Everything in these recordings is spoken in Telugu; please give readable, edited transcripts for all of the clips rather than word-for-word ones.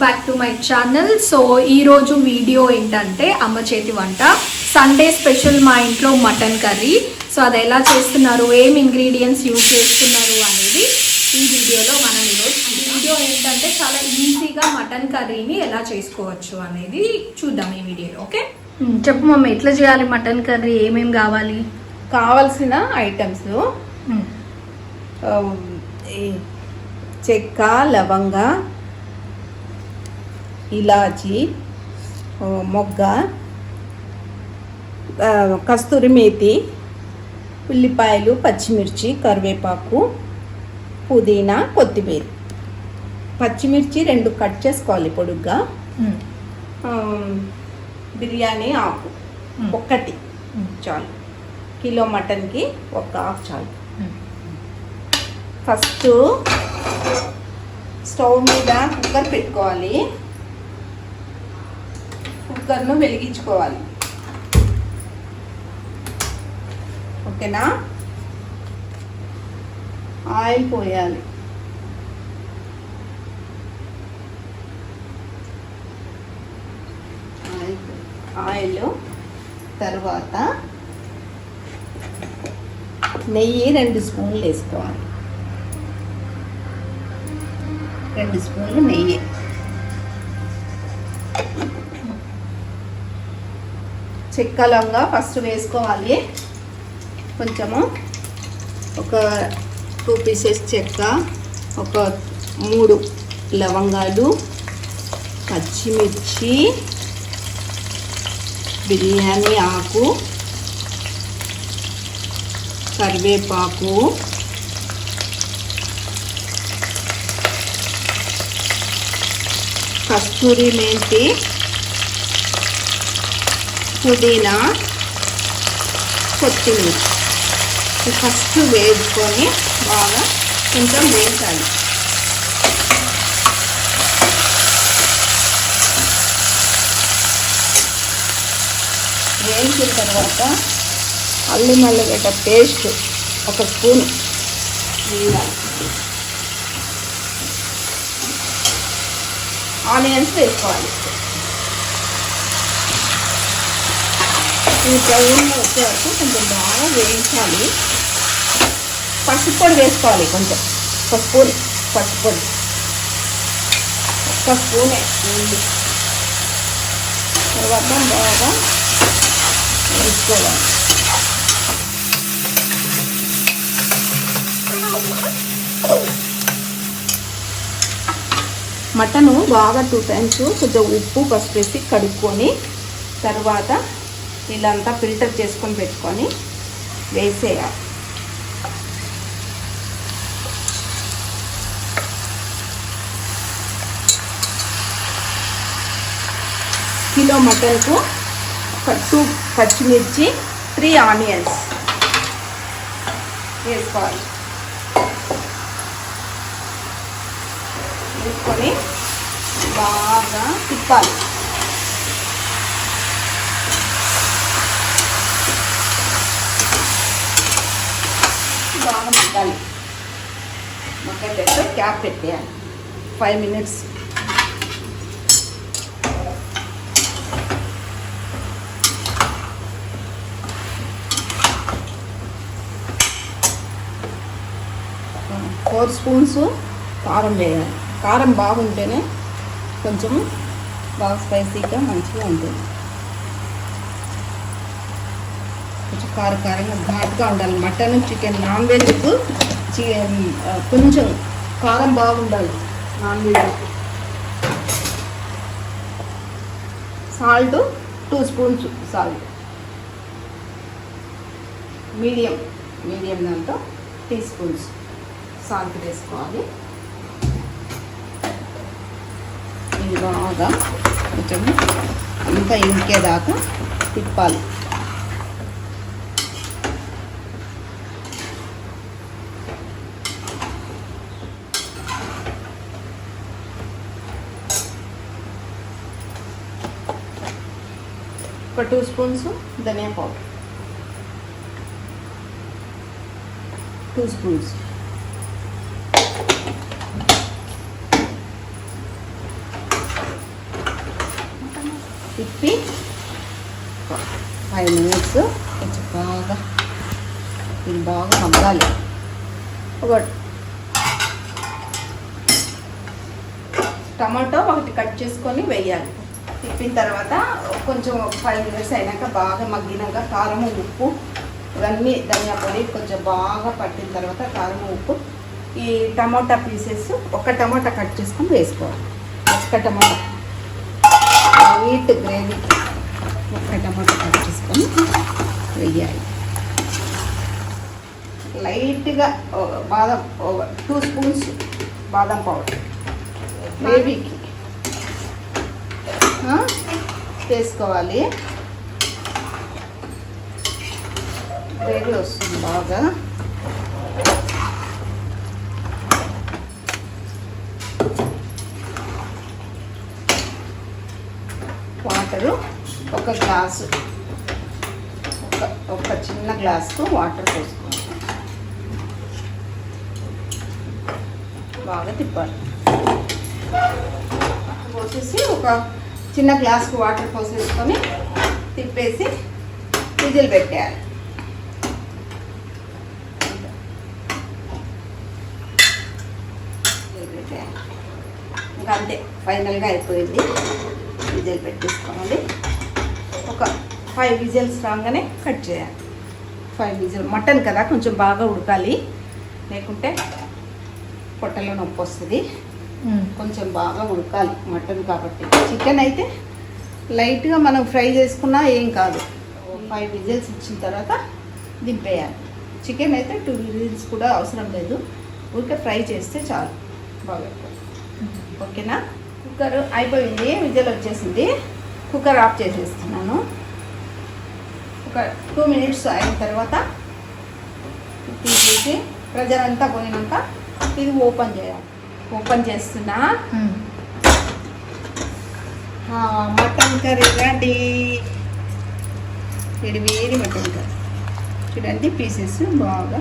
Back to my channel. So ఈరోజు వీడియో ఏంటంటే అమ్మ చేతి వంట. సండే స్పెషల్ మా ఇంట్లో మటన్ కర్రీ. సో అది ఎలా చేస్తున్నారు, ఏం ఇంగ్రీడియంట్స్ యూజ్ చేస్తున్నారు అనేది ఈ వీడియోలో మనం ఈరోజు వీడియో ఏంటంటే చాలా ఈజీగా మటన్ కర్రీని ఎలా చేసుకోవచ్చు అనేది చూద్దాం ఈ వీడియోలో. ఓకే, చెప్పు మమ్మీ, ఎట్లా చేయాలి మటన్ కర్రీ, ఏమేమి కావాలి? కావలసిన ఐటమ్స్ చెక్క, లవంగ, ఇలాచి, మొగ్గ, కస్తూరి మేతి, ఉల్లిపాయలు, పచ్చిమిర్చి, కరివేపాకు, పుదీనా, కొత్తిమీర. పచ్చిమిర్చి 2 కట్ చేసుకోవాలి పొడుగ్గా. బిర్యానీ ఆకు 1 చాలు. కిలో మటన్కి 1 ఆకు చాలు. ఫస్ట్ స్టవ్ మీద కుక్కర్ పెట్టుకోవాలి. కుక్కర్ను వెలిగించుకోవాలి. ఓకేనా? ఆయిల్ పోయాలి. ఆయిల్ తర్వాత నెయ్యి 2 స్పూన్లు వేసుకోవాలి. 2 స్పూన్లు నెయ్యి. చెక్క లవంగ ఫస్ట్ వేసుకోవాలి. కొంచెము ఒక 2 పీసెస్ చెక్క, ఒక 3 లవంగాలు, పచ్చిమిర్చి, బిర్యానీ ఆకు, కరివేపాకు, కస్తూరి మెంతి, పుదీనా, కొత్తిమీర. ఫస్ట్ వేసుకొని బాగా కొంచెం వేసాలి. వేయించిన తర్వాత అల్లం వెల్లిగడ్డ పేస్ట్ 1 స్పూన్ వేయాలి. ఆనియన్స్ వేసుకోవాలి. ఈ బ్రౌన్గా వచ్చే వరకు కొంచెం బాగా వేయించాలి. పసుపు పొడి వేసుకోవాలి. కొంచెం 1 స్పూన్ పసుపు పొడి, 1 స్పూనే వేయండి. తర్వాత బాగా వేసుకోవాలి. మటను బాగా 2 టైమ్స్ కొంచెం ఉప్పు, పసుపు వేసి కడుక్కొని తర్వాత ఇలాంతా ఫిల్టర్ చేసుకొని పెట్టుకొని వేసేయాలి. కిలో మటన్కు 2 పచ్చిమిర్చి, 3 ఆనియన్స్ వేసుకోవాలి. వేసుకొని బాగా తిప్పాలి. బాగా మగ్గాలి. మగ్గేటట్టు క్యాప్ పెట్టేయాలి. 5 మినిట్స్. ఫోర్ స్పూన్స్ కారం వేయాలి. కారం బాగుంటేనే కొంచెం బాగా స్పైసీగా మంచిగా ఉంటుంది. కొంచెం కారంగా ఘాటుగా ఉండాలి. మటన్, చికెన్, నాన్ వెజ్కు కొంచెం కారం బాగుండాలి. Non veg. Salt 2 spoons salt. Medium దాంతో 3 స్పూన్స్ సాల్ట్ వేసుకోవాలి. ఇది బాగా కొంచెం అంతా ఇంకేదాకా తిప్పాలి. ఒక 2 స్పూన్స్ ధనియా పౌడర్, 2 స్పూన్స్ తిప్పి 5 మినిట్స్ కొంచెం బాగా ఇది బాగా మగ్గాలి. ఒక టమాటో ఒకటి కట్ చేసుకొని వేయాలి. తిప్పిన తర్వాత కొంచెం 5 మినిట్స్ అయినాక బాగా మగ్గినాక కారం ఉప్పు ఇవన్నీ ధనియా పొడి కొంచెం బాగా పట్టిన తర్వాత కారం ఉప్పు ఈ టమాటా పీసెస్ ఒక టమాటా కట్ చేసుకొని వేసుకోవాలి. ఒక్క టమాటా వైట్ గ్రేవీ ఒక్క టమాటా కట్ చేసుకొని వేయాలి. లైట్గా బాదం 2 స్పూన్స్ బాదం పౌడర్ గ్రేవీకి వేసుకోవాలి. గ్రేవీ వస్తుంది బాగా. వాటరు ఒక గ్లాసు ఒక చిన్న గ్లాసుకు వాటర్ పోసుకోవాలి. బాగా తిప్పాలి. పోసేసి ఒక చిన్న గ్లాస్కి వాటర్ పోసేసుకొని తిప్పేసి విజిల్ పెట్టేయాలి. ఇంకా అంతే, ఫైనల్గా అయిపోయింది. విజిల్ పెట్టేసుకోవాలి. ఒక 5 విజిల్స్ రాగానే కట్ చేయాలి. 5 విజిల్ మటన్ కదా కొంచెం బాగా ఉడకాలి, లేకుంటే పొట్టలో నొప్పి వస్తుంది. కొంచెం బాగా ఉడకాలి మటన్ కాబట్టి. చికెన్ అయితే లైట్గా మనం ఫ్రై చేసుకున్నా ఏం కాదు. 5 విజిల్స్ ఇచ్చిన తర్వాత దింపేయాలి. చికెన్ అయితే 2 విజిల్స్ కూడా అవసరం లేదు, ఊరికే ఫ్రై చేస్తే చాలు బాగా. ఓకేనా? కుక్కర్ అయిపోయింది, విజిల్ వచ్చేసింది. కుక్కర్ ఆఫ్ చేసేస్తున్నాను. ఒక 2 మినిట్స్ అయిన తర్వాత తీసేసి ప్రెజర్ అంతా పోయినాక ఇది ఓపెన్ చేయాలి. ఓపెన్ చేస్తున్నా. Mutton curry ready. వేడి మటన్ కర్రీ చూడండి. పీసెస్ బాగా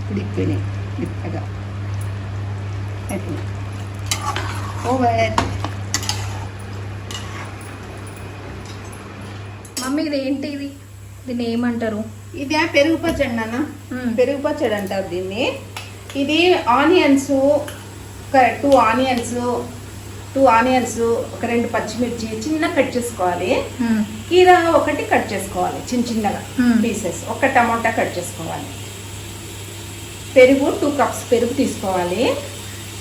ఉడికిపోయినాయి మెత్తగా. అయిపోయింది. ఓవర్. మమ్మీ ఇది ఏంటి? దీన్ని ఏమంటారు? ఇది పెరుగు పచ్చడి నాన్న. పెరుగు పచ్చడి అంటారు దీన్ని. ఇది ఆనియన్స్ ఒక 2 ఆనియన్స్ ఒక 2 పచ్చిమిర్చి చిన్న కట్ చేసుకోవాలి. కీరా ఒకటి కట్ చేసుకోవాలి చిన్నగా పీసెస్. ఒక టమాటా కట్ చేసుకోవాలి. పెరుగు 2 కప్స్ పెరుగు తీసుకోవాలి.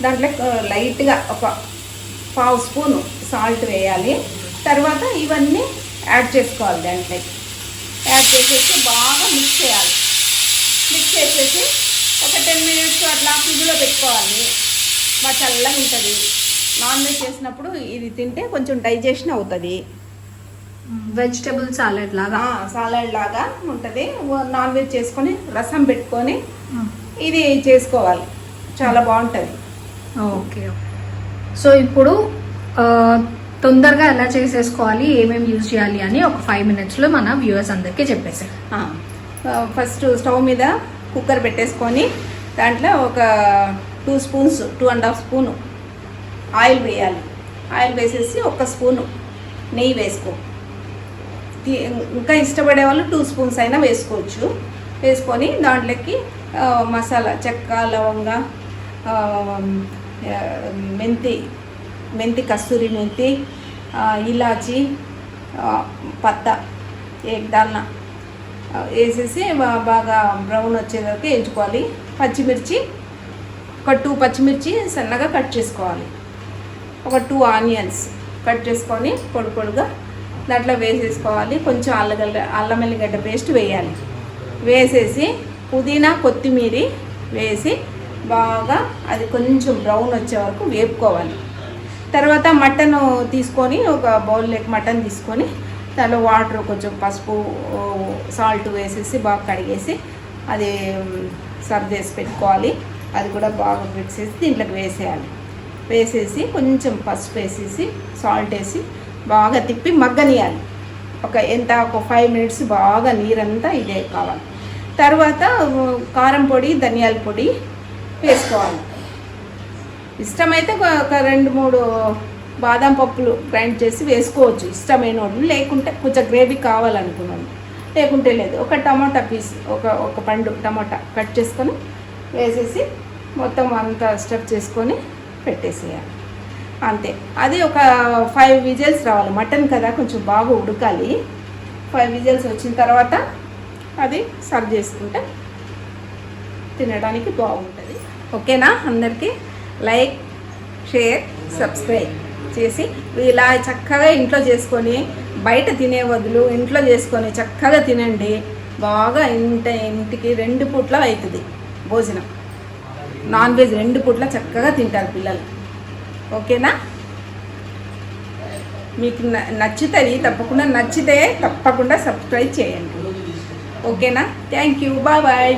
దాంట్లో లైట్గా ఒక 1/2 స్పూను సాల్ట్ వేయాలి. తర్వాత ఇవన్నీ యాడ్ చేసుకోవాలి. దాంట్లో యాడ్ చేసేసి బాగా మిక్స్ చేయాలి. మిక్స్ చేసేసి ఒక 10 మినిట్స్ అట్లా ఫ్రిడ్జ్లో పెట్టుకోవాలి. బాగా చల్లగా ఉంటుంది. నాన్ వెజ్ చేసినప్పుడు ఇది తింటే కొంచెం డైజెషన్ అవుతుంది. వెజిటబుల్ సాలడ్ లాగా ఉంటుంది. నాన్ వెజ్ చేసుకొని రసం పెట్టుకొని ఇది చేసుకోవాలి. చాలా బాగుంటుంది. ఓకే. సో ఇప్పుడు తొందరగా ఎలా చేసేసుకోవాలి, ఏమేమి యూజ్ చేయాలి అని ఒక 5 మినిట్స్లో మన వ్యూవర్స్ అందరికీ చెప్పేసాం. ఫస్ట్ స్టవ్ మీద కుక్కర్ పెట్టేసుకొని దాంట్లో ఒక 2 స్పూన్స్ 2.5 స్పూను ఆయిల్ వేయాలి. ఆయిల్ వేసేసి 1 స్పూను నెయ్యి వేసుకో. ఇంకా ఇష్టపడే వాళ్ళు 2 స్పూన్స్ అయినా వేసుకోవచ్చు. వేసుకొని దాంట్లోకి మసాలా చెక్క లవంగ మెంతి కస్తూరి మెంతి ఇలాచి పత్తా ఏకదాల్నా వేసేసి బాగా బ్రౌన్ వచ్చే వరకు వేయించుకోవాలి. పచ్చిమిర్చి ఒక 2 పచ్చిమిర్చి సన్నగా కట్ చేసుకోవాలి. ఒక 2 ఆనియన్స్ కట్ చేసుకొని పొడుగా దాంట్లో వేసేసుకోవాలి. కొంచెం అల్లం ఎల్లిగడ్డ పేస్ట్ వేయాలి. వేసేసి పుదీనా కొత్తిమీర వేసి బాగా అది కొంచెం బ్రౌన్ వచ్చే వరకు వేపుకోవాలి. తర్వాత మటన్ తీసుకొని ఒక బౌల్లోకి మటన్ తీసుకొని దాంట్లో వాటర్ కొంచెం పసుపు సాల్ట్ వేసేసి బాగా కడిగేసి అది సర్వ్ చేసి పెట్టుకోవాలి. అది కూడా బాగా మిక్స్ దీంట్లోకి వేసేయాలి. వేసేసి కొంచెం పసుపు వేసేసి సాల్ట్ వేసి బాగా తిప్పి మగ్గనియాలి. ఒక 5 మినిట్స్ బాగా నీరంతా ఇదే కావాలి. తర్వాత కారం పొడి ధనియాల పొడి వేసుకోవాలి. ఇష్టమైతే ఒక 2-3 బాదం పప్పులు గ్రైండ్ చేసి వేసుకోవచ్చు ఇష్టమైన వాళ్ళు, లేకుంటే కొంచెం గ్రేవీ కావాలనుకున్నాను, లేకుంటే లేదు. ఒక టమాటా పీస్, ఒక పండు టమాటా కట్ చేసుకొని వేసేసి మొత్తం అంతా స్టఫ్ చేసుకొని పెట్టేసేయాలి అంతే. అది ఒక 5 విజిల్స్ రావాలి, మటన్ కదా కొంచెం బాగా ఉడకాలి. 5 విజిల్స్ వచ్చిన తర్వాత అది సర్వ్ చేసుకుంటే తినడానికి బాగుంటుంది. ఓకేనా? అందరికీ లైక్, షేర్, సబ్స్క్రైబ్ చేసి ఇలా చక్కగా ఇంట్లో చేసుకొని, బయట తినే బదులు ఇంట్లో చేసుకొని చక్కగా తినండి. బాగా ఇంటికి 2 పూట్ల అవుతుంది భోజనం. నాన్ వెజ్ 2 పూట్ల చక్కగా తింటారు పిల్లలు. ఓకేనా? మీకు నచ్చుతుంది, తప్పకుండా సబ్స్క్రైబ్ చేయండి. ఓకేనా? Thank you, bye.